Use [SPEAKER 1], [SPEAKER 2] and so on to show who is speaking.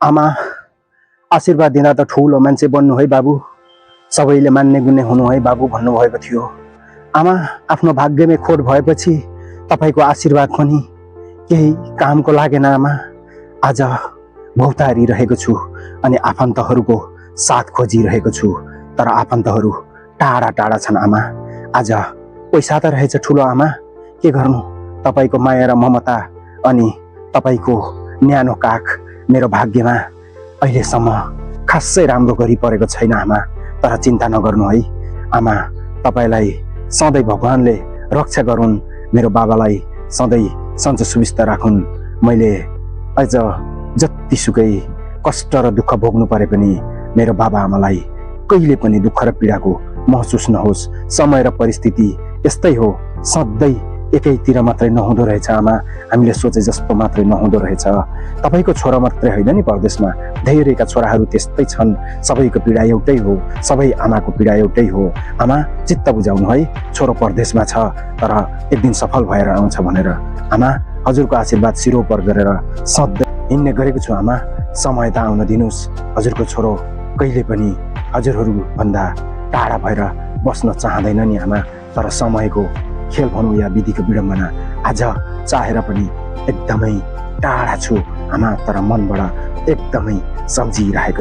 [SPEAKER 1] आमा आशीर्वाद दिँदा त ठुलो मान्छे बन्नु है बाबु, सबैले मान्ने गुन्ने हुनु है बाबु भन्नुभएको थियो। आमा आफ्नो भाग्यमै खोट भएपछि तपाईँको आशीर्वाद पनि केही कामको लागेन आमा। आज भौतारिरहेको छु अनि आफन्तहरूको साथ खोजिरहेको छु, तर आफन्तहरू टाढा टाढा छन् आमा। आज पैसा त रहेछ ठुलो आमा, के गर्नु, तपाईँको माया र ममता अनि तपाईँको न्यानो काख मेरो भाग्यमा अहिलेसम्म खासै राम्रो गरी परेको छैन आमा। तर चिन्ता नगर्नु है आमा, तपाईँलाई सधैँ भगवानले रक्षा गरून्, मेरो बाबालाई सधैँ सन्चो सुविस्ता राखुन्। मैले अझ जतिसुकै कष्ट र दुःख भोग्नु परे पनि मेरो बाबा आमालाई कहिले पनि दुःख र पीडाको महसुस नहोस्। समय र परिस्थिति यस्तै हो, सधैँ एकैतिर मात्रै नहुँदो रहेछ आमा, हामीले सोचे जस्तो मात्रै नहुँदो रहेछ। तपाईँको छोरा मात्रै होइन नि, परदेशमा धेरैका छोराहरू त्यस्तै छन्। सबैको पीडा एउटै हो, सबै आमाको पीडा एउटै हो। आमा चित्त बुझाउनु है, छोरो परदेशमा छ तर एक दिन सफल भएर आउँछ भनेर। आमा हजुरको आशीर्वाद सिरोपर गरेर सधैँ हिँड्ने गरेको छु आमा। समय त आउन दिनुहोस्, हजुरको छोरो कहिले पनि हजुरहरू भन्दा टाढा भएर बस्न चाहँदैन नि आमा। तर समयको खेल भनौँ या विधिको विडम्बना, आज चाहेर पनि एकदमै टाढा छु आमा, तर मनबाट एकदमै सम्झिरहेको